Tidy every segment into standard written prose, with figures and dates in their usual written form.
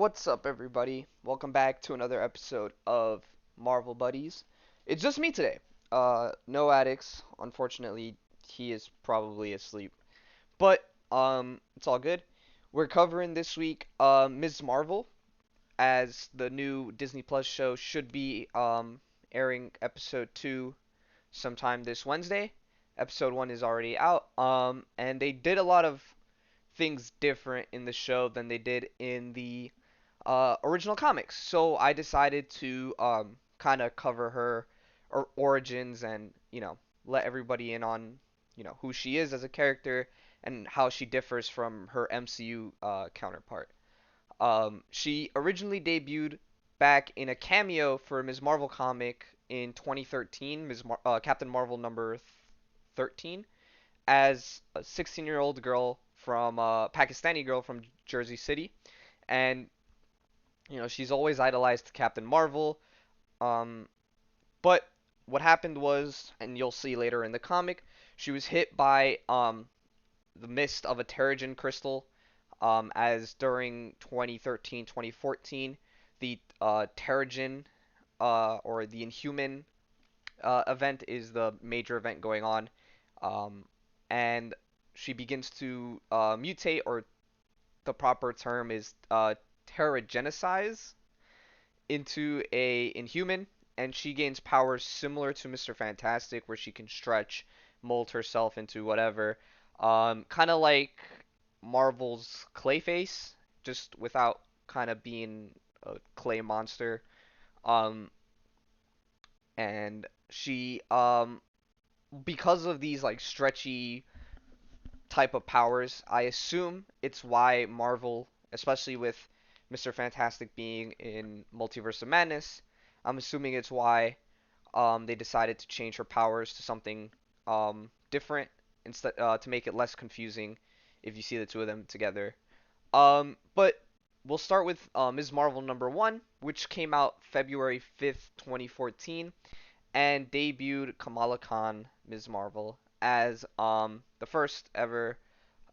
What's up, everybody? Welcome back to another episode of Marvel Buddies. It's just me today. No addicts. Unfortunately, he is probably asleep. But it's all good. We're covering this week Ms. Marvel, as the new Disney Plus show should be airing episode 2 sometime this Wednesday. Episode 1 is already out. And they did a lot of things different in the show than they did in the original comics. So I decided to kind of cover her origins and let everybody in on who she is as a character and how she differs from her MCU counterpart. She originally debuted back in a cameo for Ms. Marvel comic in 2013, Captain Marvel number 13, as a 16-year-old girl from Pakistani girl from Jersey City, and she's always idolized Captain Marvel. Um, but what happened was, and you'll see later in the comic, she was hit by the mist of a Terrigen crystal. As during 2013-2014, the Terrigen or the Inhuman event is the major event going on, um, and she begins to mutate, or the proper term is Terrigenicize into a Inhuman, and she gains powers similar to Mr. Fantastic, where she can stretch, mold herself into whatever. Kind of like Marvel's Clayface, just without kind of being a clay monster. Um, and she, because of these like stretchy type of powers, I assume it's why Marvel, especially with Mr. Fantastic being in Multiverse of Madness, I'm assuming it's why they decided to change her powers to something different instead to make it less confusing if you see the two of them together. But we'll start with Ms. Marvel number 1, which came out February 5th, 2014, and debuted Kamala Khan, Ms. Marvel, as the first ever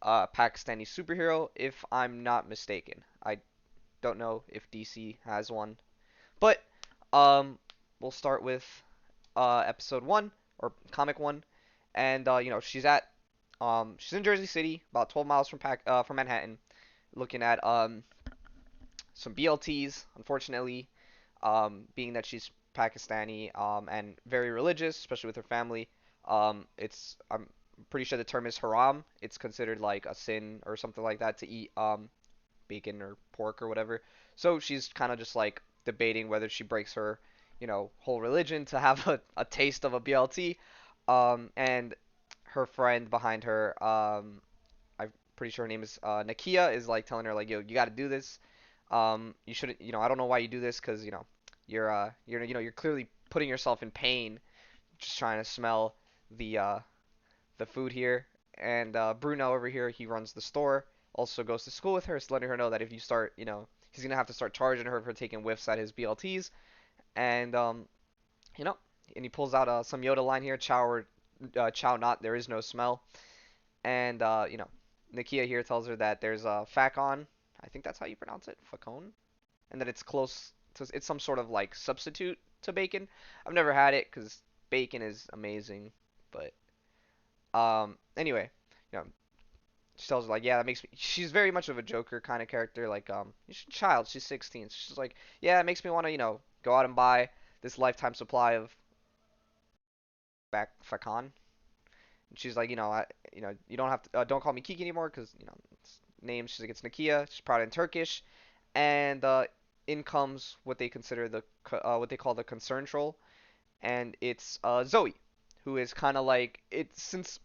Pakistani superhero, if I'm not mistaken. I don't know if DC has one, but um, we'll start with episode 1, or comic 1, and she's in Jersey City, about 12 miles from Manhattan, looking at some BLTs. Unfortunately, being that she's Pakistani and very religious, especially with her family, I'm pretty sure the term is haram. It's considered like a sin or something like that to eat bacon or pork or whatever. So she's kind of just like debating whether she breaks her, whole religion to have a taste of a BLT. And her friend behind her, I'm pretty sure her name is Nakia, is like telling her like, yo, you got to do this. You shouldn't, I don't know why you do this because you're clearly putting yourself in pain just trying to smell the uh, the food here. And Bruno over here, he runs the store, also goes to school with her, so letting her know that if you start, he's gonna have to start charging her for taking whiffs at his BLTs. And you know, and he pulls out some Yoda line here, chow not, there is no smell. And Nakia here tells her that there's a facon, I think that's how you pronounce it, facon, and that it's close to, it's some sort of like substitute to bacon. I've never had it because bacon is amazing, but anyway, you know, she tells her like, yeah, that makes me. She's very much of a Joker kind of character. Like, she's a child. She's 16. So she's like, yeah, it makes me want to, go out and buy this lifetime supply of back facon. And she's like, you don't have to, don't call me Kiki anymore because it's name. She's like, it's Nakia. She's proud in Turkish, and in comes what they consider what they call the concern troll, and it's Zoe, who is kind of like it since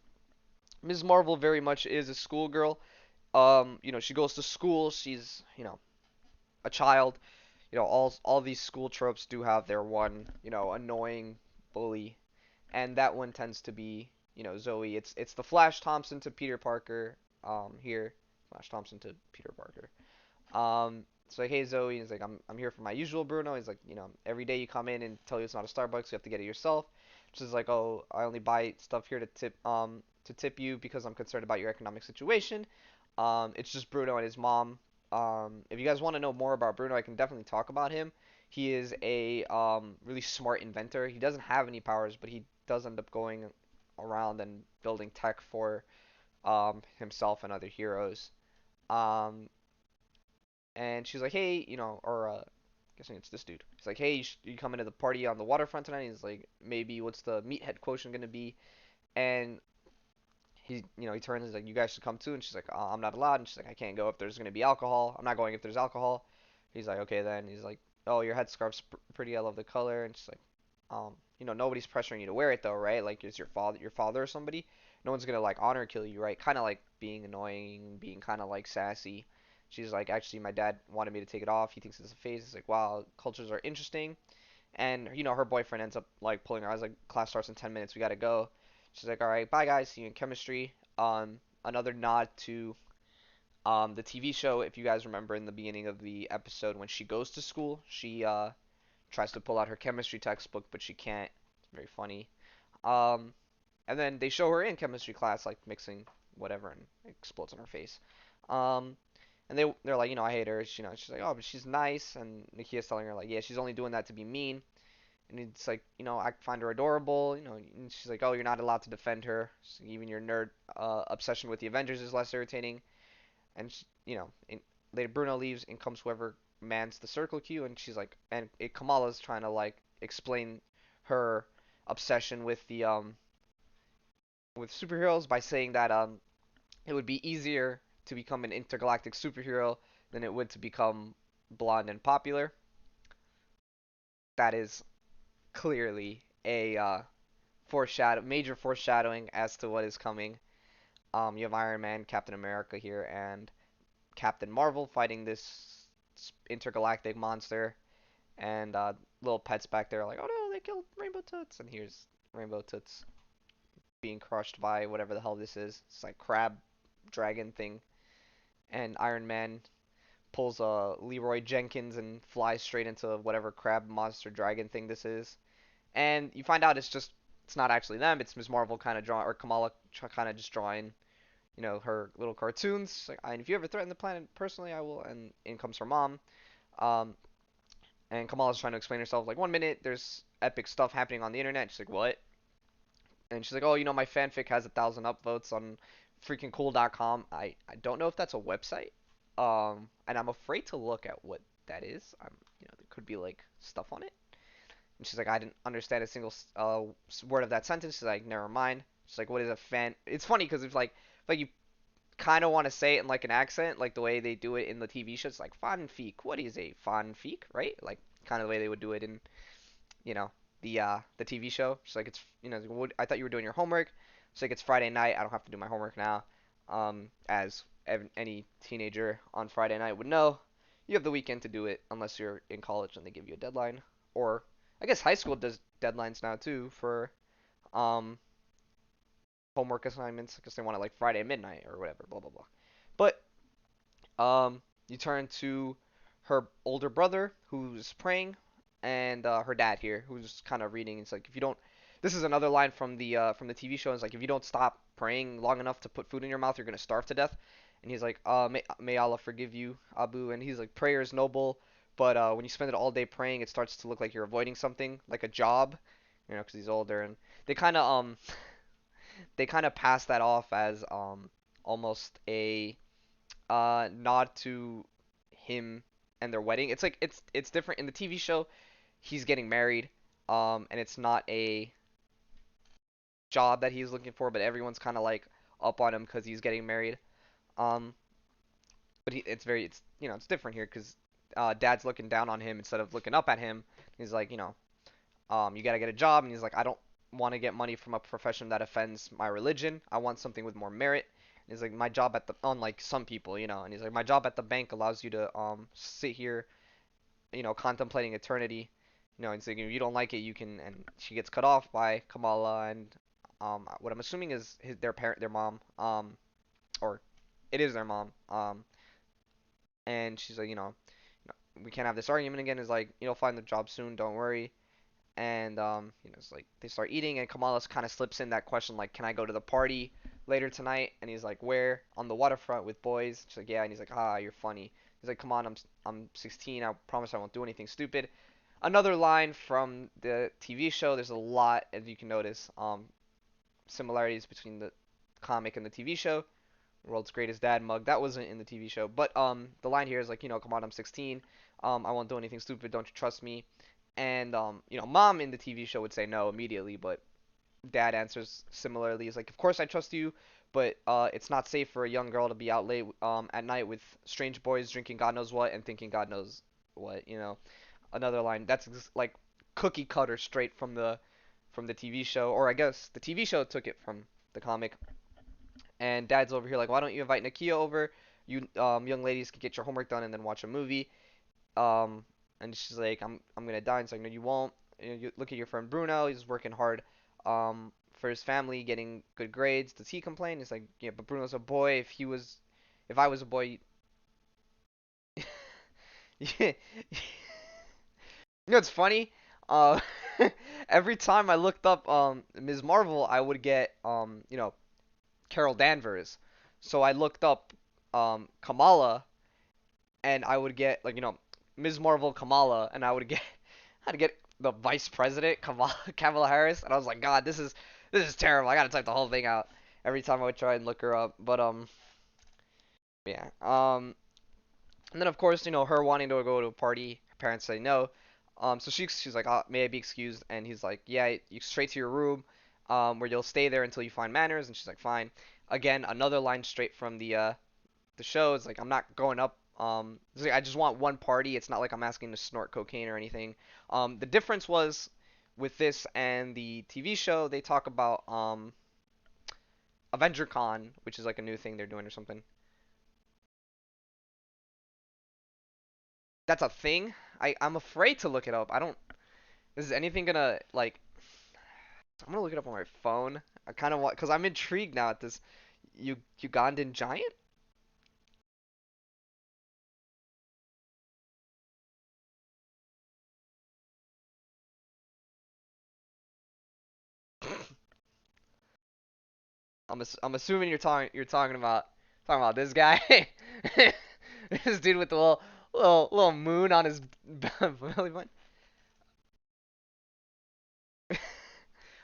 Ms. Marvel very much is a schoolgirl. She goes to school. She's, a child. All these school tropes do have their one, annoying bully, and that one tends to be, Zoe. It's the Flash Thompson to Peter Parker. Here, Flash Thompson to Peter Parker. So like, hey Zoe, he's like, I'm here for my usual Bruno. He's like, every day you come in and tell you it's not a Starbucks, you have to get it yourself. She's like, oh, I only buy stuff here to tip you because I'm concerned about your economic situation. It's just Bruno and his mom. If you guys want to know more about Bruno, I can definitely talk about him. He is a really smart inventor. He doesn't have any powers, but he does end up going around and building tech for himself and other heroes. Um, and she's like, hey, or guessing it's this dude. He's like, hey, you coming to the party on the waterfront tonight? He's like, maybe what's the meathead quotient gonna be? And he turns, he's like, you guys should come too. And she's like, I'm not allowed. And she's like, I can't go if there's gonna be alcohol. I'm not going if there's alcohol. He's like, okay then. He's like, oh, your headscarf's pretty. I love the color. And she's like, nobody's pressuring you to wear it though, right? Like, is your father or somebody? No one's gonna like honor kill you, right? Kind of like being annoying, being kind of like sassy. She's like, actually, my dad wanted me to take it off. He thinks it's a phase. It's like, wow, cultures are interesting. And her boyfriend ends up like pulling her. I was like, class starts in 10 minutes. We gotta go. She's like, all right, bye guys. See you in chemistry. Another nod to the TV show. If you guys remember in the beginning of the episode when she goes to school, she tries to pull out her chemistry textbook, but she can't. It's very funny. Um, and then they show her in chemistry class like mixing whatever and it explodes on her face. Um, and they're like, I hate her. She's like, oh, but she's nice. And Nakia's telling her like, yeah, she's only doing that to be mean. And it's like, I find her adorable. And she's like, oh, you're not allowed to defend her. So even your nerd obsession with the Avengers is less irritating. And later Bruno leaves and comes whoever mans the circle queue, and she's like, and Kamala's trying to like explain her obsession with superheroes by saying that it would be easier to become an intergalactic superhero than it would to become blonde and popular. That is clearly a major foreshadowing as to what is coming. You have Iron Man, Captain America here, and Captain Marvel fighting this intergalactic monster, and little pets back there are like, oh no, they killed Rainbow Toots, and here's Rainbow Toots being crushed by whatever the hell this is. It's like crab dragon thing, and Iron Man pulls a Leroy Jenkins and flies straight into whatever crab monster dragon thing this is. And you find out it's not actually them. It's Ms. Marvel kind of drawing, or Kamala kind of just drawing, her little cartoons. Like, and if you ever threaten the planet personally, I will. And in comes her mom. Um, and Kamala's trying to explain herself. Like 1 minute, there's epic stuff happening on the internet. She's like, what? And she's like, oh, my fanfic has 1,000 upvotes on freaking cool.com. I don't know if that's a website. And I'm afraid to look at what that is. There could be like stuff on it. And she's like, I didn't understand a single word of that sentence. She's like, never mind. She's like, what is a fan? It's funny because if you kind of want to say it in like an accent, like the way they do it in the TV shows, like fanfic. What is a fanfic, right? Like kind of the way they would do it in, you know, the TV show. She's like, it's I thought you were doing your homework. She's like, it's Friday night. I don't have to do my homework now. As any teenager on Friday night would know, you have the weekend to do it unless you're in college and they give you a deadline. Or I guess high school does deadlines now too for um homework assignments because they want it like Friday midnight or whatever. Blah blah blah. But you turn to her older brother who's praying, and her dad here who's kind of reading. It's like if you don't, this is another line from the TV show. It's like if you don't stop praying long enough to put food in your mouth, you're gonna starve to death. And he's like, may Allah forgive you, Abu. And he's like, prayer is noble, but when you spend it all day praying, it starts to look like you're avoiding something, like a job, because he's older. And they kind of they kind of pass that off as almost a nod to him and their wedding. It's like it's different in the TV show. He's getting married, and it's not a job that he's looking for, but everyone's kind of like up on him because he's getting married. Um, but it's different here because Dad's looking down on him instead of looking up at him. He's like, you gotta get a job, and he's like, I don't want to get money from a profession that offends my religion. I want something with more merit. And he's like, my job at the unlike some people, and he's like, my job at the bank allows you to sit here, contemplating eternity. And so if you don't like it, you can. And she gets cut off by Kamala and what I'm assuming is their mom, or it is their mom. And she's like, we can't have this argument again. Is like, you'll find the job soon. Don't worry. And it's like they start eating, and Kamala kind of slips in that question like, can I go to the party? later tonight?" And he's like, "Where?" "On the waterfront with boys." She's like, "Yeah." And he's like, "Ah, you're funny." He's like, "Come on, I'm 16. I promise I won't do anything stupid." Another line from the TV show. There's a lot, as you can notice, similarities between the comic and the TV show. World's greatest dad mug. That wasn't in the TV show, but the line here is like, "Come on, I'm 16. I won't do anything stupid. Don't you trust me?" And mom in the TV show would say no immediately, but dad answers similarly. He's like, "Of course I trust you, but it's not safe for a young girl to be out late at night with strange boys drinking God knows what and thinking God knows what." Another line that's like cookie cutter straight from the TV show, or I guess the TV show took it from the comic. And dad's over here like, "Why don't you invite Nakia over? You young ladies can get your homework done and then watch a movie." Um, and she's like, I'm gonna die." And it's like, "No, you won't. You look at your friend Bruno. He's working hard for his family, getting good grades. Does he complain?" It's like, "Yeah, but Bruno's a boy. If I was a boy." Yeah. It's funny. Uh, every time I looked up Ms. Marvel, I would get Carol Danvers. So I looked up Kamala, and I would get like Ms. Marvel Kamala, and I'd get the Vice President Kamala Harris, and I was like, "God, this is terrible. I gotta type the whole thing out every time I would try and look her up." But yeah. And then of course her wanting to go to a party, her parents say no. So she's like, "May I be excused?" And he's like, "Yeah, you straight to your room, where you'll stay there until you find manners." And she's like, "Fine." Again, another line straight from the show. It's like, "I'm not going up. It's like, I just want one party. It's not like I'm asking to snort cocaine or anything." The difference was with this and the TV show, they talk about Avenger Con, which is like a new thing they're doing or something. That's a thing. I'm afraid to look it up. I don't. Is anything gonna like? I'm gonna look it up on my phone. I kind of want, cause I'm intrigued now at this Ugandan giant. I'm assuming you're talking about this guy, this dude with the little moon on his belly button.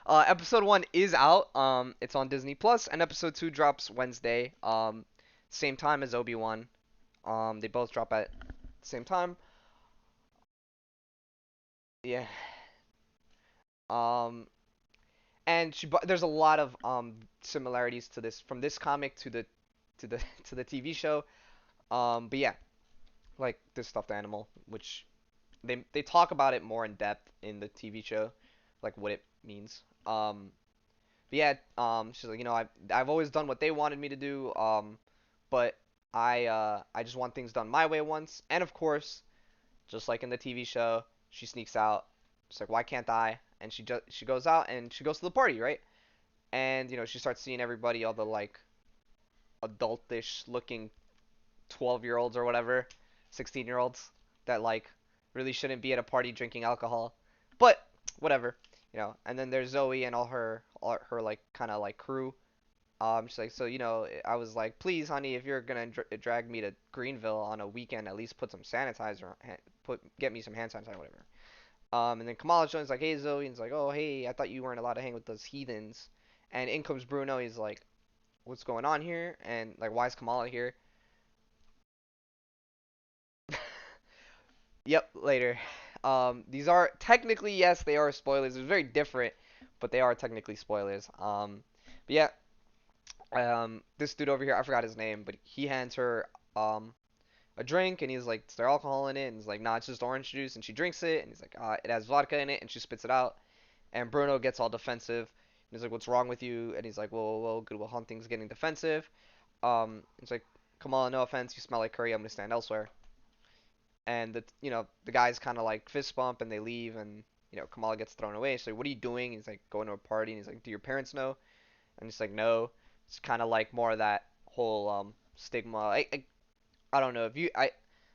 Episode one is out. It's on Disney Plus, and episode two drops Wednesday. Same time as Obi-Wan. They both drop at the same time. Yeah. Um, and there's a lot of similarities to this from this comic to the to the TV show. But yeah, like this stuffed animal, which they talk about it more in depth in the TV show, like what it means. But yeah, she's like, I've always done what they wanted me to do, but I just want things done my way once. And of course, just like in the TV show, she sneaks out. She's like, "Why can't I?" And she goes out and she goes to the party, right? And she starts seeing everybody, all the like adultish looking 12-year-olds or whatever, 16-year-olds that like really shouldn't be at a party drinking alcohol. But whatever. And then there's Zoe and all her like kind of like crew. She's like, "So I was like, please, honey, if you're gonna drag me to Greenville on a weekend, at least put some sanitizer, get me some hand sanitizer, whatever." And then Kamala joins like, "Hey, Zoe," and it's like, "Oh, hey, I thought you weren't allowed to hang with those heathens." And in comes Bruno. He's like, "What's going on here?" And like, "Why is Kamala here?" Yep, later. These are technically, yes, they are spoilers. It's very different, but they are technically spoilers. But yeah, this dude over here, I forgot his name, but he hands her a drink, and he's like, "Is there alcohol in it?" And he's like, "Nah, it's just orange juice." And she drinks it, and he's like, "It has vodka in it," and she spits it out. And Bruno gets all defensive. And he's like, "What's wrong with you?" And he's like, "Well, Good Will Hunting's getting defensive." It's like, "Come on, no offense, you smell like curry. I'm gonna stand elsewhere." And the guys kind of like fist bump and they leave, and Kamala gets thrown away. She's like, "What are you doing?" He's like, "Going to a party." And he's like, "Do your parents know?" And he's like, "No." It's kind of like more of that whole stigma. I don't know if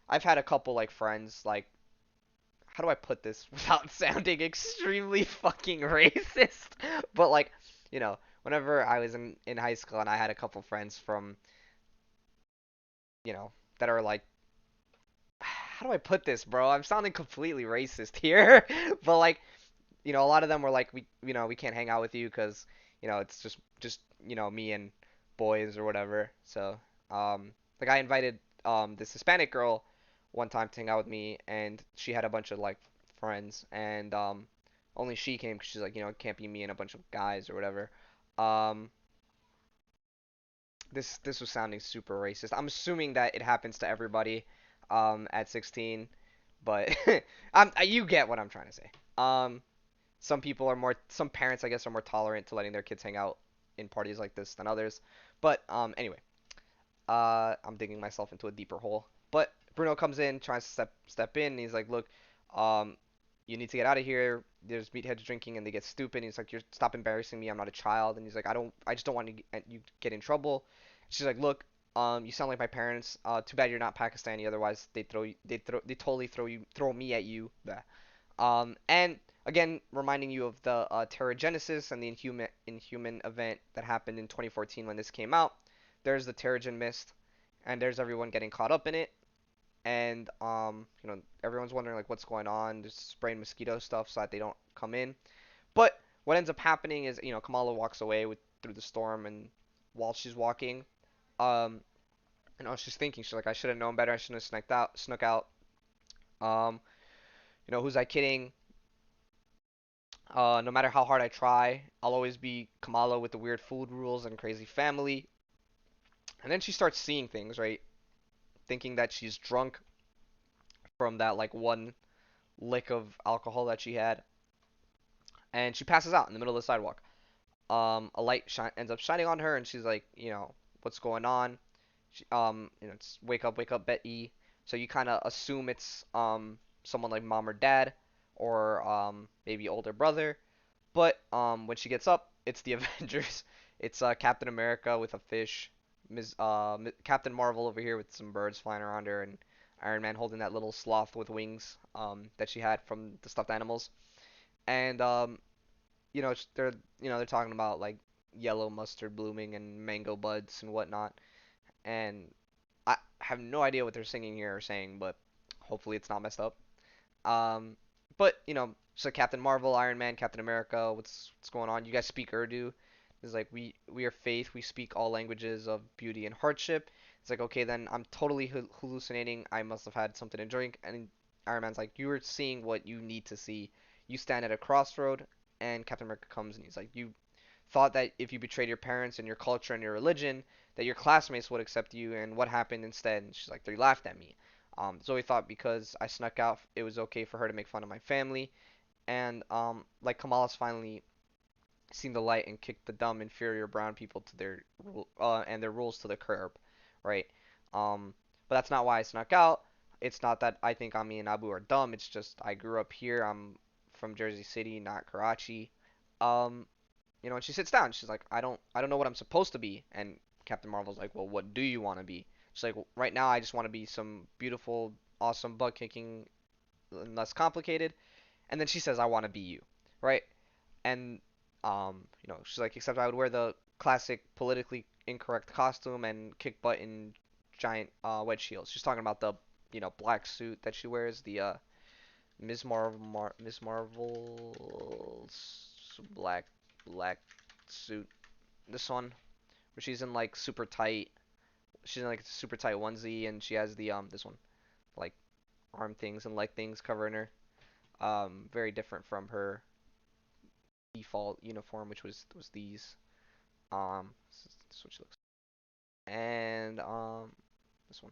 I've had a couple like friends like, how do I put this without sounding extremely fucking racist? But like, you know, whenever I was in high school and I had a couple friends from, that are like, how do I put this, bro? I'm sounding completely racist here, but like, a lot of them were like, we can't hang out with you because, it's just me and boys or whatever. So, like I invited this Hispanic girl one time to hang out with me, and she had a bunch of like friends, and only she came because she's like, it can't be me and a bunch of guys or whatever. Um, this was sounding super racist. I'm assuming that it happens to everybody at 16, but you get what I'm trying to say. Some parents, I guess, are more tolerant to letting their kids hang out in parties like this than others. But anyway, I'm digging myself into a deeper hole. But Bruno comes in, tries to step in, and he's like, "Look, um, you need to get out of here. There's meatheads drinking, and they get stupid." And he's like, "You're stop embarrassing me. I'm not a child." And he's like, I just don't want you get in trouble." She's like, "Look, you sound like my parents. Too bad you're not Pakistani. Otherwise, they totally throw me at you." Blah. And again, reminding you of the Terra Genesis and the Inhuman event that happened in 2014 when this came out. There's the Terrigen Mist, and there's everyone getting caught up in it, and everyone's wondering like what's going on. Just spraying mosquito stuff so that they don't come in. But what ends up happening is Kamala walks away through the storm, and while she's walking, um, she's thinking she's like I should have known better. I shouldn't have snuck out. Um, who's I kidding? No matter how hard I try, I'll always be Kamala with the weird food rules and crazy family. And then she starts seeing things, right? Thinking that she's drunk from that like one lick of alcohol that she had, and she passes out in the middle of the sidewalk. A light ends up shining on her, and she's like, what's going on? It's wake up, Betty. So you kind of assume it's someone like mom or dad, or maybe older brother. But when she gets up, it's the Avengers. It's Captain America with a fish, Captain Marvel over here with some birds flying around her, and Iron Man holding that little sloth with wings that she had from the stuffed animals. And they're talking about like yellow mustard blooming and mango buds and whatnot. And I have no idea what they're singing here or saying, but hopefully it's not messed up. Um, but so Captain Marvel, Iron Man, Captain America, what's going on? You guys speak Urdu? It's like we are faith. We speak all languages of beauty and hardship. It's like okay, then I'm totally hallucinating. I must have had something to drink. And Iron Man's like, you are seeing what you need to see. You stand at a crossroad, and Captain America comes and he's like, you thought that if you betrayed your parents and your culture and your religion, that your classmates would accept you, and what happened instead? And she's like, they laughed at me. Zoe thought because I snuck out, it was okay for her to make fun of my family, and like Kamala's finally seen the light and kicked the dumb, inferior brown people to and their rules to the curb, right? But that's not why I snuck out. It's not that I think Ami and Abu are dumb. It's just I grew up here. I'm from Jersey City, not Karachi. Um, and she sits down. She's like, I don't know what I'm supposed to be. And Captain Marvel's like, well, what do you want to be? She's like, well, right now I just want to be some beautiful, awesome, butt kicking, less complicated. And then she says, I want to be you, right? And she's like, except I would wear the classic politically incorrect costume and kick butt in giant wedge shields. She's talking about the black suit that she wears, the Ms. Marvel's black suit. This one where she's in like super tight. She's in like a super tight onesie, and she has the this one like arm things and leg things covering her. Very different from her default uniform, which was these. This is what she looks. And this one.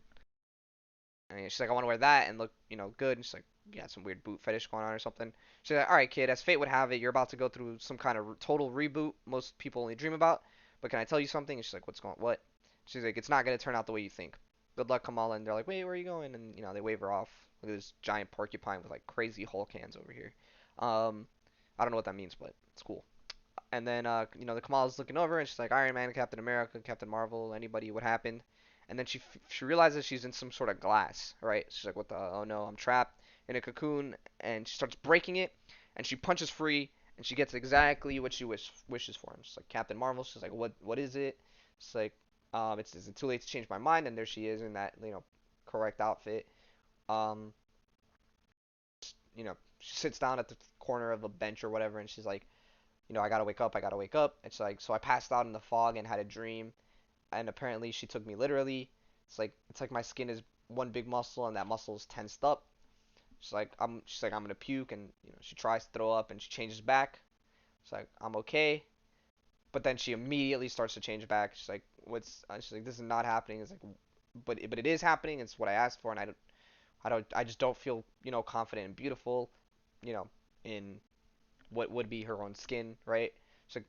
And she's like, I want to wear that and look, good. And she's like, you got some weird boot fetish going on or something. She's like, all right, kid, as fate would have it, you're about to go through some kind of total reboot most people only dream about. But can I tell you something? And she's like, what? She's like, it's not gonna turn out the way you think. Good luck, Kamala. And they're like, wait, where are you going? And they wave her off. Look at this giant porcupine with like crazy Hulk hands over here. Um, I don't know what that means, but it's cool. And then the Kamala's looking over and she's like, Iron Man, Captain America, Captain Marvel, anybody, what happened? And then she realizes she's in some sort of glass, right? She's like, what the? Oh no, I'm trapped in a cocoon, and she starts breaking it, and she punches free, and she gets exactly what she wishes for. And she's like Captain Marvel. She's like, what is it? It's like, it's is it too late to change my mind? And there she is in that correct outfit. Um, she sits down at the corner of a bench or whatever, and she's like, I gotta wake up. I gotta wake up. It's like, so I passed out in the fog and had a dream, and apparently she took me literally. It's like my skin is one big muscle, and that muscle is tensed up. She's like I'm gonna puke, and she tries to throw up, and she changes back. She's like I'm okay, but then she immediately starts to change back. She's like she's like this is not happening. It's like, but it is happening. It's what I asked for, and I just don't feel confident and beautiful, you know, in what would be her own skin, right? She's like,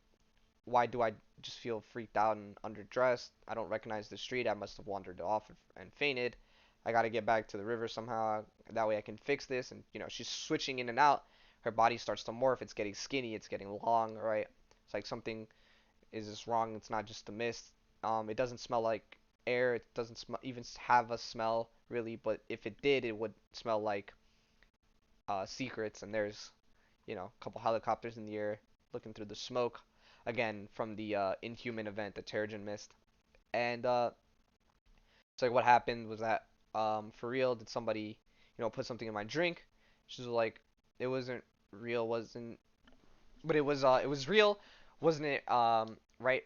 why do I just feel freaked out and underdressed? I don't recognize the street. I must have wandered off and fainted. I got to get back to the river somehow. That way I can fix this. And she's switching in and out. Her body starts to morph. It's getting skinny. It's getting long. Right? It's like something is just wrong. It's not just the mist. It doesn't smell like air. It doesn't even have a smell really. But if it did, it would smell like secrets. And there's a couple helicopters in the air looking through the smoke, again from the Inhuman event, the Terrigen Mist. And it's like, what happened was that, for real, did somebody put something in my drink? She's like, it wasn't real, wasn't, but it was real, wasn't it? Right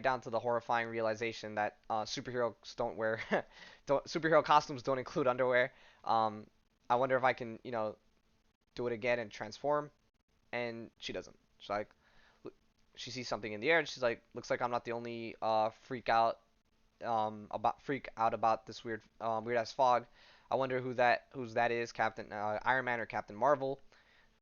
down to the horrifying realization that superheroes don't wear don't superhero costumes don't include underwear. Um, I wonder if I can do it again and transform, and she doesn't. She's like, she sees something in the air, and she's like, looks like I'm not the only freak out about this weird ass fog. I wonder whose that is, Captain Iron Man or Captain Marvel.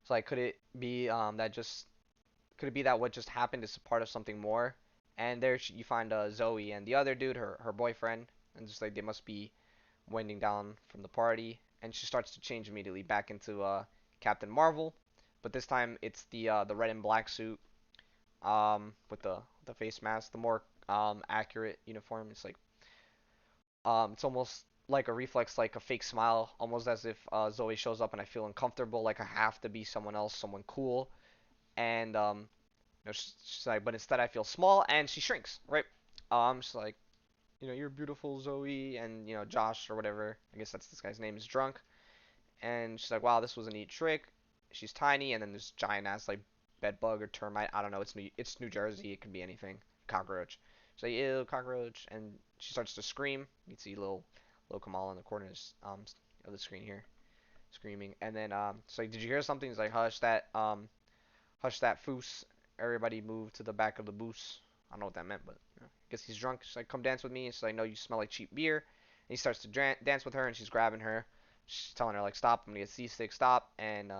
So like, could it be that what just happened is part of something more? And there you find Zoe and the other dude, her boyfriend, and just like they must be winding down from the party, and she starts to change immediately back into Captain Marvel, but this time it's the red and black suit, with the face mask, the more accurate uniform. It's almost like a reflex, like a fake smile, almost as if Zoe shows up and I feel uncomfortable, like I have to be someone else, someone cool, and she's like, but instead I feel small, and she shrinks, right? She's like, you're beautiful, Zoe, and Josh or whatever. I guess that's this guy's name is drunk, and she's like, wow, this was a neat trick. She's tiny, and then this giant ass like bed bug or termite. I don't know. It's New Jersey. It could be anything. Cockroach. She's like, ew, cockroach, and she starts to scream. You can see little Kamala in the corners of the screen here, screaming. And then she's like, did you hear something? He's like, hush that foos. Everybody move to the back of the booth. I don't know what that meant, but I guess he's drunk. She's like, come dance with me. She's like, no, you smell like cheap beer. And he starts to dance with her, and she's grabbing her. She's telling her like, stop. I'm gonna get seasick. Stop. And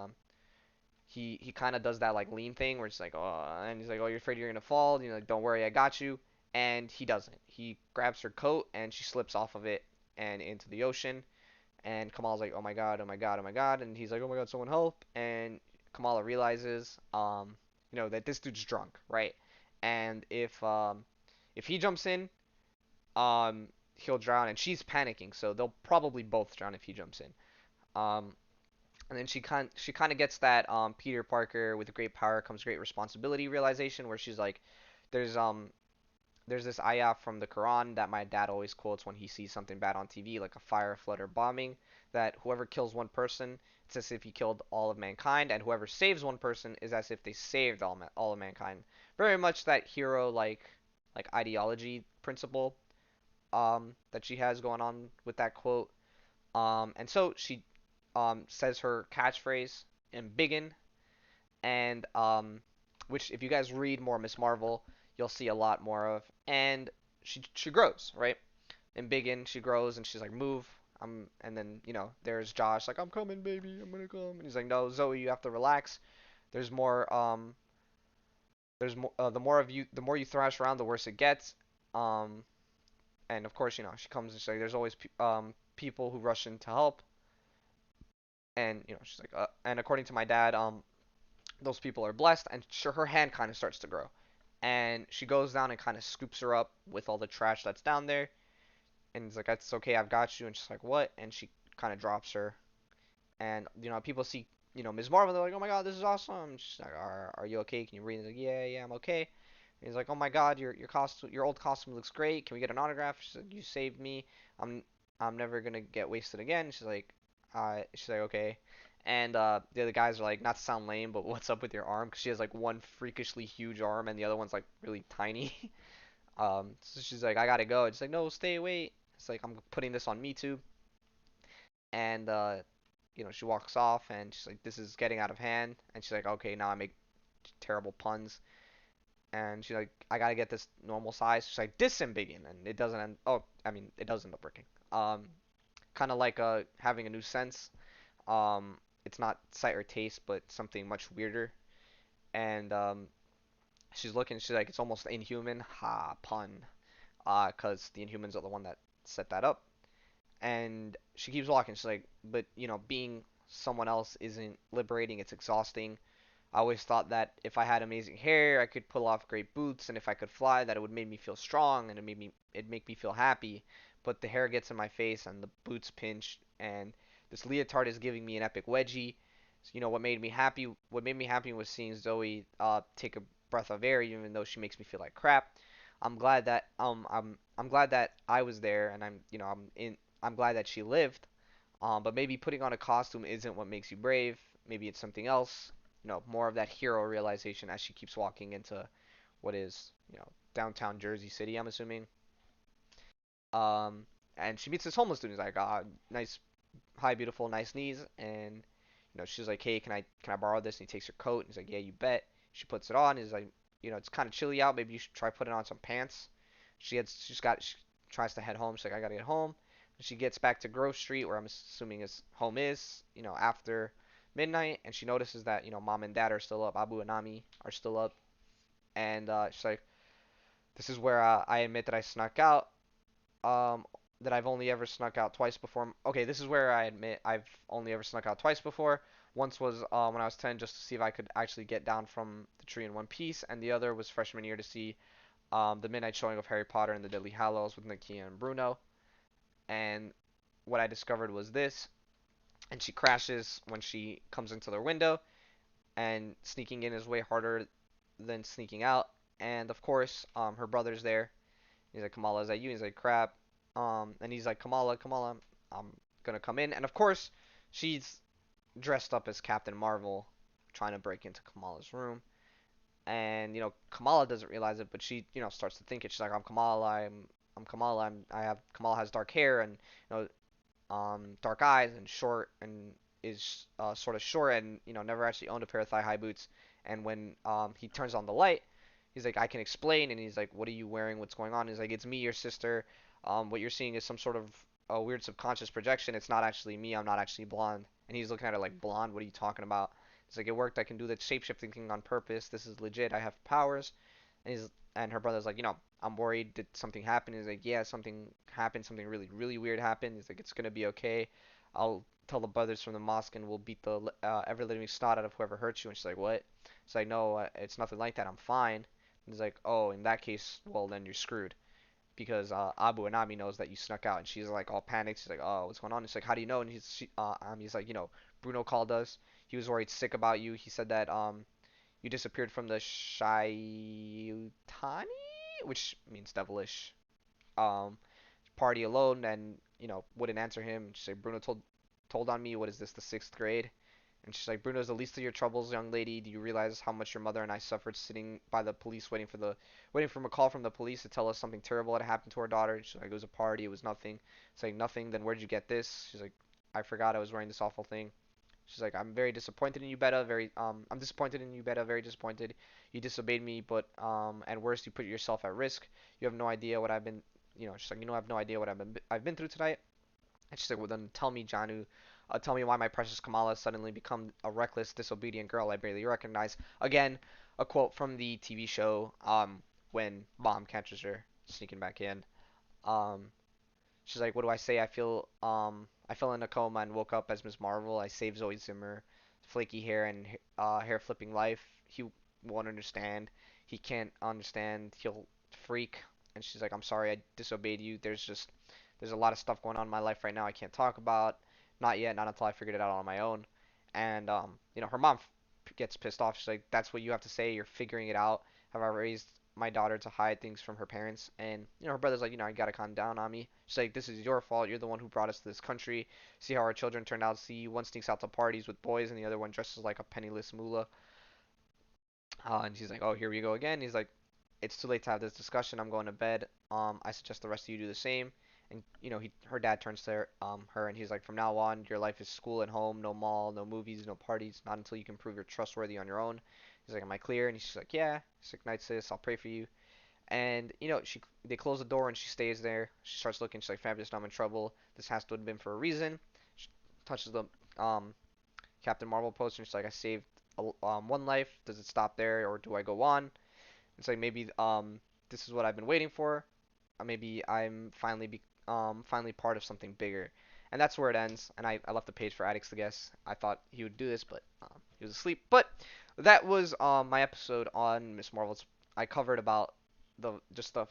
he kind of does that like lean thing where it's like, oh, and he's like, oh, you're afraid you're gonna fall. Like, don't worry, I got you. And he doesn't. He grabs her coat, and she slips off of it and into the ocean. And Kamal's like, oh my god, oh my god, oh my god. And he's like, oh my god, someone help. And Kamala realizes, that this dude's drunk, right? And if he jumps in, he'll drown, and she's panicking, so they'll probably both drown if he jumps in. Um, and then she kind of gets that Peter Parker with great power comes great responsibility realization, where she's like, there's um there's this ayah from the Quran that my dad always quotes when he sees something bad on TV, like a fire, flood, or bombing, that whoever kills one person, it's as if he killed all of mankind, and whoever saves one person is as if they saved all of mankind. Very much that hero like ideology principle that she has going on with that quote. And so she says her catchphrase in Biggin, and which if you guys read more Miss Marvel, you'll see a lot more of. And she grows, right? In Biggin, she grows, and she's like, move. And then there's Josh, like, I'm coming, baby, I'm gonna come. And he's like, no, Zoe, you have to relax. There's more. There's more. The more you thrash around, the worse it gets. Um, and of course, she comes and she's like, there's always people who rush in to help. And she's like, and according to my dad, those people are blessed, and sure, her hand kind of starts to grow, and she goes down and kind of scoops her up with all the trash that's down there, and he's like, "That's okay, I've got you." And she's like, "What?" And she kind of drops her, and people see Ms. Marvel. They're like, oh my God, this is awesome. She's like, are you okay? Can you breathe? He's like, yeah, yeah, I'm okay. And he's like, oh my God, your old costume looks great. Can we get an autograph? She's like, you saved me. I'm I'm never gonna get wasted again. She's like, okay. And the other guys are like, not to sound lame, but what's up with your arm? Because she has like one freakishly huge arm and the other one's like really tiny. So she's like, I gotta go. It's like, no, stay, wait. It's like, I'm putting this on me too. And she walks off and she's like, this is getting out of hand. And she's like, okay, now I make terrible puns. And she's like, I gotta get this normal size. She's like, disembiggen, and it doesn't end. Oh, I mean, it does end up working. Kind of like having a new sense. It's not sight or taste, but something much weirder. And she's looking. She's like, it's almost inhuman. Ha, pun. 'Cause the Inhumans are the one that set that up. And she keeps walking. She's like, but being someone else isn't liberating. It's exhausting. I always thought that if I had amazing hair, I could pull off great boots, and if I could fly, that it would make me feel strong, and it'd make me feel happy. But the hair gets in my face, and the boots pinch, and this leotard is giving me an epic wedgie. So, what made me happy was seeing Zoe take a breath of air, even though she makes me feel like crap. I'm glad that I was there, and I'm glad that she lived. But maybe putting on a costume isn't what makes you brave. Maybe it's something else. More of that hero realization as she keeps walking into what is, downtown Jersey City, I'm assuming. Um, and she meets this homeless dude. He's like, nice, hi, beautiful, nice knees. And, she's like, hey, can I borrow this? And he takes her coat. And he's like, yeah, you bet. She puts it on. He's like, it's kind of chilly out. Maybe you should try putting on some pants. She tries to head home. She's like, I gotta get home. She gets back to Grove Street, where I'm assuming his home is, after midnight, and she notices that, mom and dad are still up, Abu and Ami are still up, and she's like, this is where I admit that I snuck out, um, that I've only ever snuck out twice before. Okay, this is where I admit I've only ever snuck out twice before. Once was when I was 10, just to see if I could actually get down from the tree in one piece, and the other was freshman year to see the midnight showing of Harry Potter and the Deadly Hallows with Nakia and Bruno. And what I discovered was this, and she crashes when she comes into their window, and sneaking in is way harder than sneaking out. And of course, her brother's there. He's like, Kamala, is that you? He's like, crap. And he's like, Kamala, I'm gonna come in. And of course, she's dressed up as Captain Marvel, trying to break into Kamala's room. And Kamala doesn't realize it, but she starts to think it. She's like, I'm Kamala. I'm Kamala. Kamala has dark hair and dark eyes and short and is sort of short and never actually owned a pair of thigh-high boots. And when he turns on the light, he's like, I can explain. And he's like, what are you wearing? What's going on? He's like, it's me, your sister. What you're seeing is some sort of a weird subconscious projection. It's not actually me. I'm not actually blonde. And he's looking at her like, blonde? What are you talking about? He's like, it worked. I can do the shapeshifting thing on purpose. This is legit. I have powers. And her brother's like, I'm worried. Did something happen? He's like, yeah, something happened. Something really, really weird happened. He's like, it's gonna be okay. I'll tell the brothers from the mosque and we'll beat the ever living snot out of whoever hurt you. And she's like, what? She's like, no, it's nothing like that. I'm fine. And he's like, oh, in that case, well, then you're screwed because Abu and Ami knows that you snuck out. And she's like all panicked. She's like, oh, what's going on? He's like, how do you know? And Ami's like, Bruno called us. He was worried sick about you. He said that you disappeared from the Shaitani, which means devilish, um, party alone, and wouldn't answer him. She's like, Bruno told on me. What is this, the sixth grade? And she's like, Bruno's the least of your troubles, young lady. Do you realize how much your mother and I suffered sitting by the police, waiting for a call from the police to tell us something terrible had happened to our daughter? She's like, it was a party. It was nothing. It's like, nothing. Then where'd you get this? She's like, I forgot I was wearing this awful thing. She's like, I'm very disappointed in you, Beta. I'm disappointed in you, Beta. Very disappointed. You disobeyed me, but and worse, you put yourself at risk. You have no idea what I've been, She's like, I have no idea what I've been through tonight. And she's like, well, then tell me, Janu. Tell me why my precious Kamala suddenly become a reckless, disobedient girl I barely recognize. Again, a quote from the TV show. When Mom catches her sneaking back in. Um, She's like, what do I say? I fell in a coma and woke up as Miss Marvel. I saved Zoe Zimmer. Flaky hair and hair flipping life. He won't understand. He can't understand. He'll freak. And she's like, I'm sorry, I disobeyed you. There's a lot of stuff going on in my life right now I can't talk about. Not yet, not until I figured it out on my own. and her mom gets pissed off. She's like, "That's what you have to say. You're figuring it out. Have I raised my daughter to hide things from her parents?" And her brother's like, "You gotta calm down on me." She's like, "This is your fault. You're the one who brought us to this country. See how our children turned out. See, one sneaks out to parties with boys, and the other one dresses like a penniless mullah." And she's like, "Oh, here we go again." He's like, "It's too late to have this discussion. I'm going to bed. I suggest the rest of you do the same." And her dad turns to her, and he's like, "From now on, your life is school and home. No mall, no movies, no parties. Not until you can prove you're trustworthy on your own." He's like, "Am I clear?" And she's like, "Yeah." He's like, "Night, sis. I'll pray for you." And they close the door, and she stays there. She starts looking. She's like, "Fabulous, I'm in trouble. This has to have been for a reason." She touches the Captain Marvel poster, and she's like, "I saved one life. Does it stop there, or do I go on?" It's like, maybe this is what I've been waiting for. Maybe I'm finally part of something bigger. And that's where it ends. And I left the page for Addicts to guess. I thought he would do this, but he was asleep. But that was my episode on Miss Marvel. I covered about the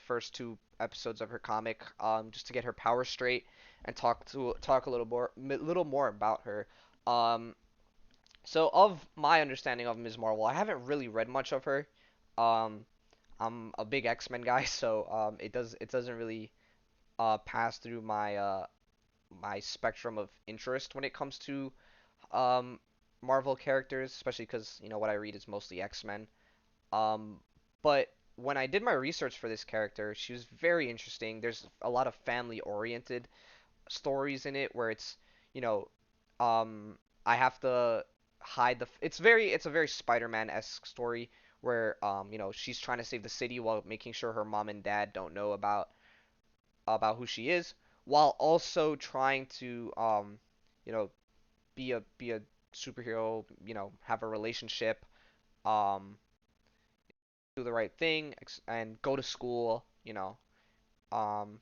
first two episodes of her comic, just to get her power straight and talk a little more about her. Um, so of my understanding of Ms. Marvel, I haven't really read much of her. Um, I'm a big X-Men guy, so it doesn't really pass through my spectrum of interest when it comes to um, Marvel characters, especially because what I read is mostly X-Men. Um, but when I did my research for this character, she was very interesting. There's a lot of family-oriented stories in it where it's you know um I have to hide it's a very Spider-Man-esque story where she's trying to save the city while making sure her mom and dad don't know about who she is, while also trying to you know be a superhero, have a relationship, um do the right thing, and go to school, um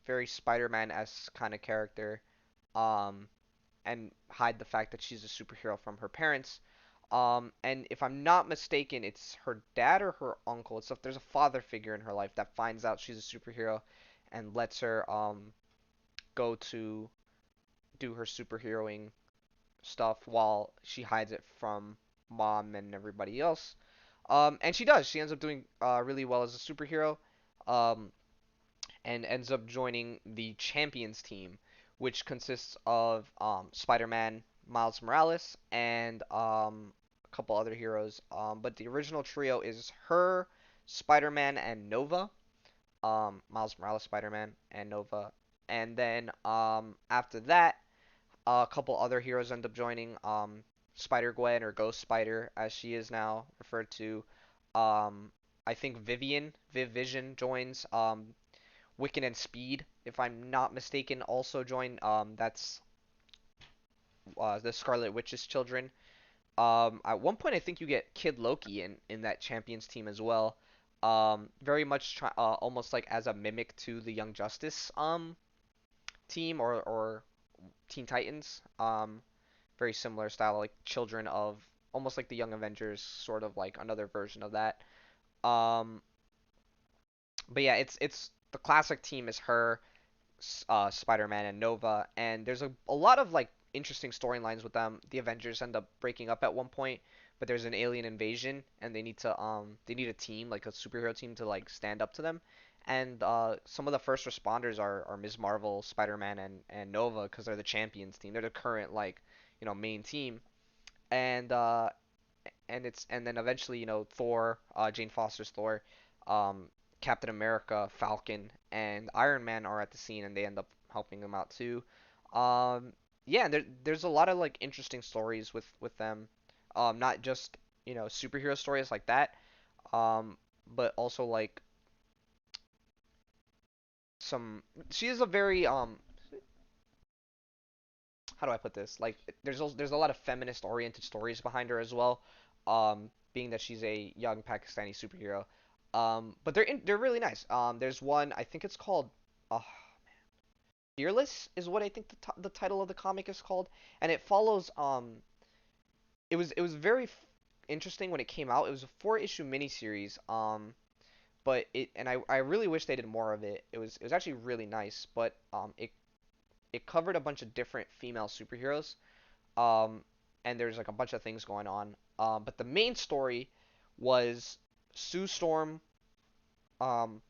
very Spider-Man-esque kind of character. um and hide the fact that she's a superhero from her parents. And if I'm not mistaken, it's her dad or her uncle. There's a father figure in her life that finds out she's a superhero and lets her go to do her superheroing stuff while she hides it from mom and everybody else. And she does. She ends up doing really well as a superhero. Um, and ends up joining the Champions team, which consists of Spider-Man, Miles Morales, and a couple other heroes. But the original trio is her, Spider-Man, and Nova. Miles Morales, Spider-Man, and Nova. And then after that, a couple other heroes end up joining. Spider-Gwen, or Ghost Spider, as she is now referred to. I think Viv Vision joins. Wiccan and Speed, if I'm not mistaken, also join. That's the Scarlet Witch's children. At one point, I think you get Kid Loki in that Champions team as well. Very much almost like as a mimic to the Young Justice team, or Teen Titans. Very similar style, like children of almost like the Young Avengers, sort of like another version of that. Um, but yeah, it's the classic team is her, Spider-Man, and Nova, and there's a lot of like interesting storylines with them. The Avengers end up breaking up at one point, but there's an alien invasion, and they need a team, like a superhero team, to like stand up to them. And some of the first responders are Ms. Marvel, Spider-Man, and Nova, because they're the champions team. They're the current like main team, and and then eventually Thor, Jane Foster's Thor, um, Captain America, Falcon, and Iron Man are at the scene, and they end up helping them out too. Um, yeah, and there's a lot of like interesting stories with them, not just superhero stories like that, um, but also like some. She is a very how do I put this? Like, there's a lot of feminist oriented stories behind her as well. Being that she's a young Pakistani superhero. But they're really nice. There's one, I think it's called uh, Fearless is what I think the title of the comic is called, and it follows it was very interesting when it came out. It was a 4-issue miniseries. But I really wish they did more of it. It was actually really nice, but it covered a bunch of different female superheroes. Um, and there's like a bunch of things going on. But the main story was Sue Storm, um,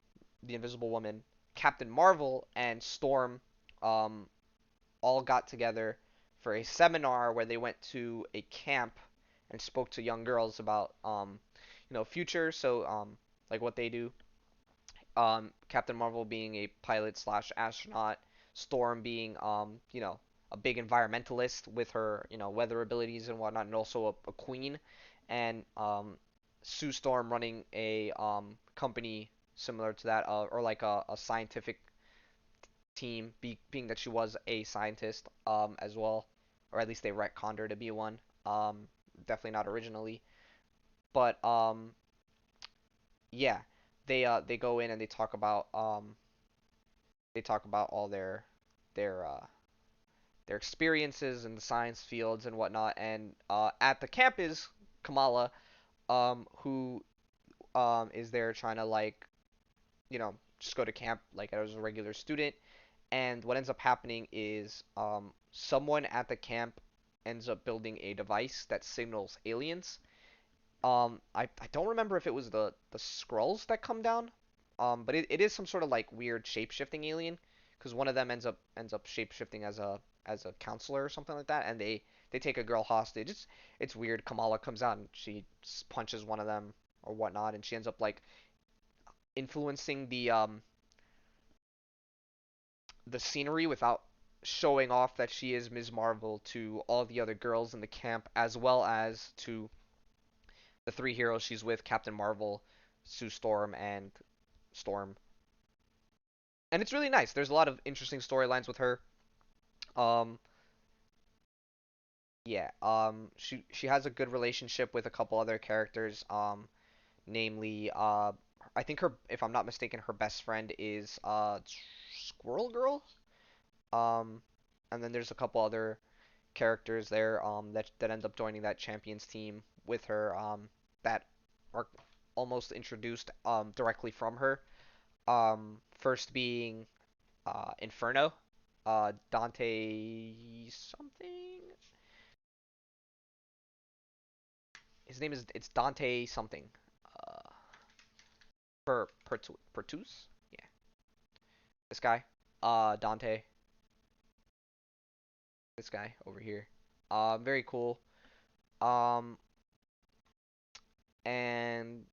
the Invisible Woman, Captain Marvel, and Storm um, all got together for a seminar where they went to a camp and spoke to young girls about future. So like what they do. Captain Marvel being a pilot slash astronaut, Storm being a big environmentalist with her weather abilities and whatnot, and also a queen, and Sue Storm running a company similar to that, or like a scientific team, being that she was a scientist as well, or at least they retconned her to be one. Definitely not originally, but yeah, they go in and they talk about all their their experiences in the science fields and whatnot. And at the camp is Kamala, who is there trying to like just go to camp like as a regular student. And what ends up happening is someone at the camp ends up building a device that signals aliens. I don't remember if it was the Skrulls that come down, but it is some sort of like weird shape-shifting alien, because one of them ends up shape-shifting as a counselor or something like that, and they take a girl hostage. It's weird. Kamala comes out and she punches one of them or whatnot, and she ends up like influencing the scenery without showing off that she is Ms. Marvel to all the other girls in the camp, as well as to the three heroes she's with: Captain Marvel, Sue Storm, and Storm. And it's really nice. There's a lot of interesting storylines with her. Um, yeah. She has a good relationship with a couple other characters. Namely, I think her, if I'm not mistaken, her best friend is Squirrel Girl. Um, and then there's a couple other characters there that end up joining that champions team with her that are almost introduced directly from her. First being Inferno, Dante something. His name is it's Dante something. Uh, Pertus. Yeah, this guy. Dante. This guy over here. Very cool. Um, and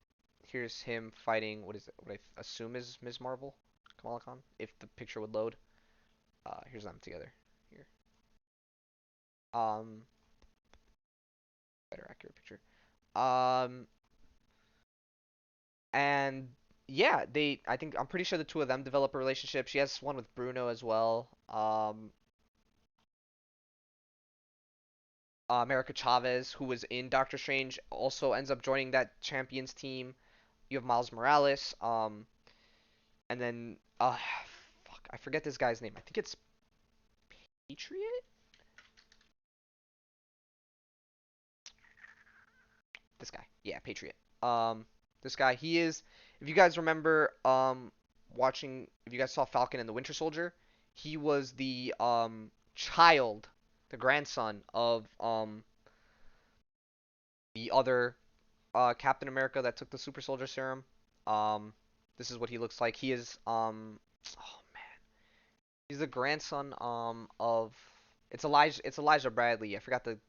here's him fighting. What is it? What I assume is Ms. Marvel, Kamala Khan. If the picture would load. Here's them together. Here. Um, better accurate picture. Um, and yeah, I think I'm pretty sure the two of them develop a relationship. She has one with Bruno as well. America Chavez, who was in Doctor Strange, also ends up joining that champions team. You have Miles Morales. And then fuck, I forget this guy's name. I think it's Patriot. This guy, yeah, Patriot. This guy, he is. If you guys remember, if you guys saw Falcon and the Winter Soldier, he was the child, the grandson of the other Captain America that took the Super Soldier Serum. Um, this is what he looks like. He is oh man, he's the grandson of it's Elijah Bradley. I forgot the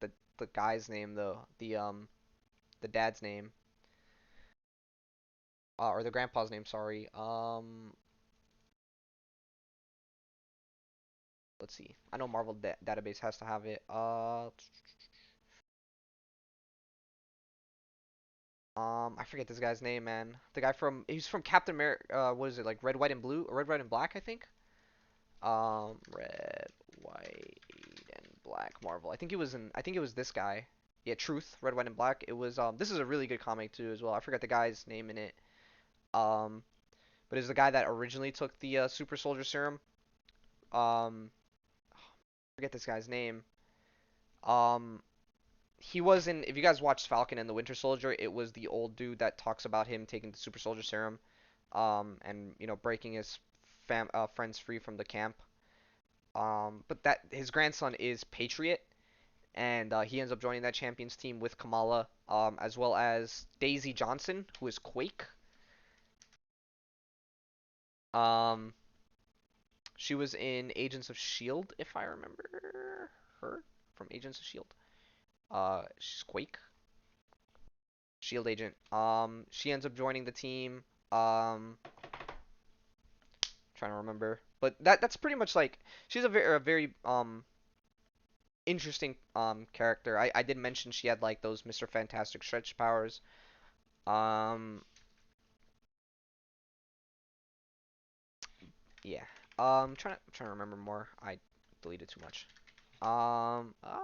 guy's name though. The dad's name. Or the grandpa's name, sorry. Let's see. I know Marvel Database has to have it. I forget this guy's name, man. The guy he's from Captain America. What is it like? Red, White, and Blue, or Red, White, and Black, I think. Red, White, and Black Marvel. I think it was this guy. Yeah, Truth, Red, White, and Black. It was this is a really good comic too as well. I forgot the guy's name in it. Um, but it's the guy that originally took the Super Soldier Serum. Um, forget this guy's name. Um, he was in. If you guys watched Falcon and the Winter Soldier, it was the old dude that talks about him taking the Super Soldier Serum, and breaking his friends free from the camp. But that his grandson is Patriot, and he ends up joining that champions team with Kamala, as well as Daisy Johnson, who is Quake. Um, she was in Agents of Shield, if I remember her from Agents of Shield. She's Quake, Shield agent. She ends up joining the team. Trying to remember, but that's pretty much like she's a very interesting character. I did mention she had like those Mr. Fantastic stretch powers. Um, yeah. Trying to remember more. I deleted too much. Um, uh,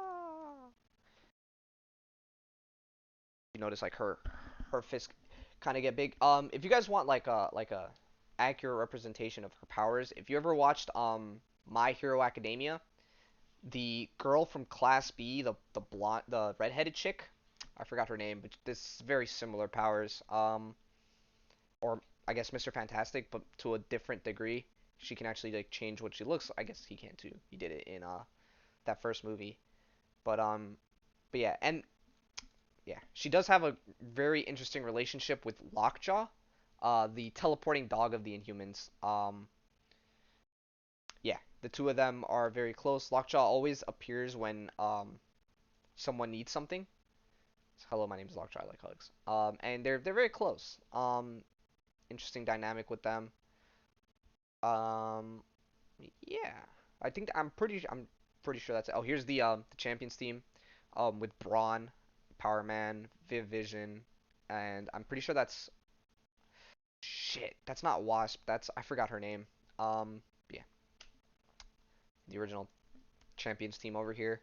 you notice like her fist kind of get big. If you guys want like a accurate representation of her powers, if you ever watched My Hero Academia, the girl from Class B, the blonde, the redheaded chick, I forgot her name, but this very similar powers. Or I guess Mr. Fantastic, but to a different degree. She can actually like change what she looks. I guess he can too. He did it in that first movie. But yeah, and yeah, she does have a very interesting relationship with Lockjaw, the teleporting dog of the Inhumans. Yeah, the two of them are very close. Lockjaw always appears when someone needs something. So, hello, my name is Lockjaw. I like hugs. And they're very close. Interesting dynamic with them. Um, yeah, I'm pretty sure that's it. Oh, here's the champions team, with Brawn, Power Man, Viv Vision, and I'm pretty sure that's shit. That's not Wasp. That's I forgot her name. Yeah, the original champions team over here.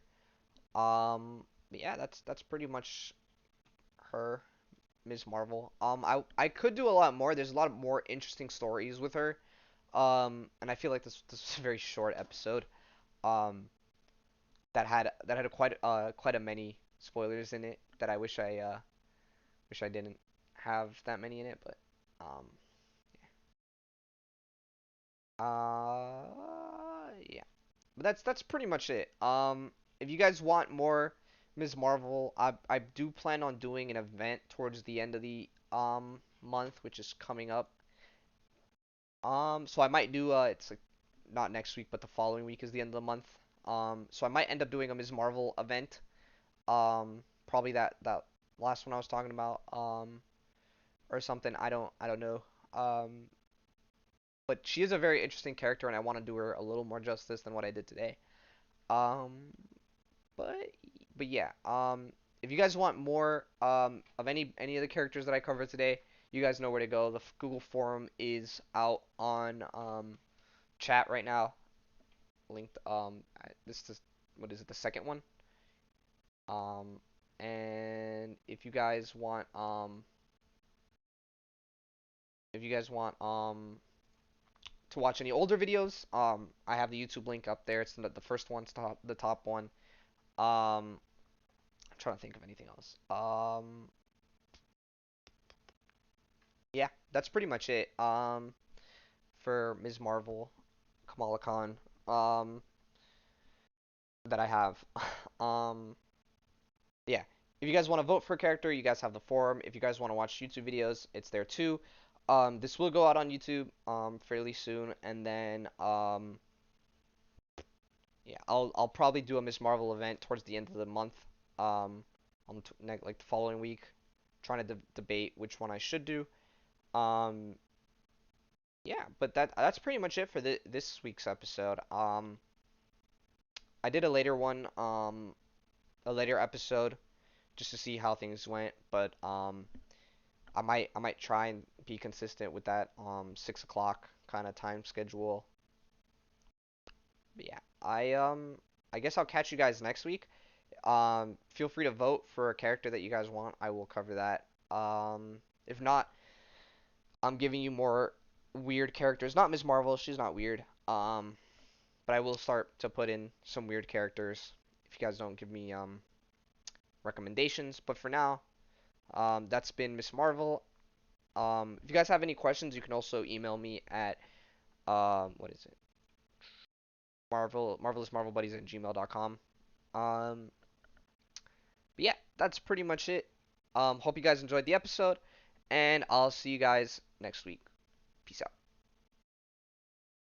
Yeah, that's pretty much her, Ms. Marvel. I could do a lot more. There's a lot of more interesting stories with her. And I feel like this was a very short episode. Um, that had a quite a many spoilers in it that I wish I didn't have that many in it, but um yeah. But that's pretty much it. If you guys want more Ms. Marvel, I do plan on doing an event towards the end of the month, which is coming up. So I might do it's like not next week, but the following week is the end of the month. So I might end up doing a Ms. Marvel event. Probably that last one I was talking about, or something. I don't know. Um, but she is a very interesting character, and I want to do her a little more justice than what I did today. Um, but but yeah. If you guys want more of any of the characters that I covered today, you guys know where to go. The Google forum is out on chat right now. Linked. This is what is it? The second one. Um, and if you guys want to watch any older videos, I have the YouTube link up there. It's the first one, it's the top one. I'm trying to think of anything else. Yeah, that's pretty much it. For Ms. Marvel, Kamala Khan, um, that I have. Um, yeah. If you guys want to vote for a character, you guys have the forum. If you guys want to watch YouTube videos, it's there too. This will go out on YouTube fairly soon, and then yeah, I'll probably do a Miss Marvel event towards the end of the month. On like the following week, trying to debate which one I should do. Um, yeah, but that's pretty much it for this week's episode. I did a later one, a later episode just to see how things went, but I might try and be consistent with that 6 o'clock kind of time schedule. But yeah, I guess I'll catch you guys next week. Feel free to vote for a character that you guys want. I will cover that. If not, I'm giving you more weird characters. Not Ms. Marvel, she's not weird. But I will start to put in some weird characters if you guys don't give me recommendations. But for now, that's been Miss Marvel. If you guys have any questions, you can also email me at what is it? Marvelous Marvel Buddies at gmail.com. Um, But yeah, that's pretty much it. Hope you guys enjoyed the episode, and I'll see you guys next week. Peace out.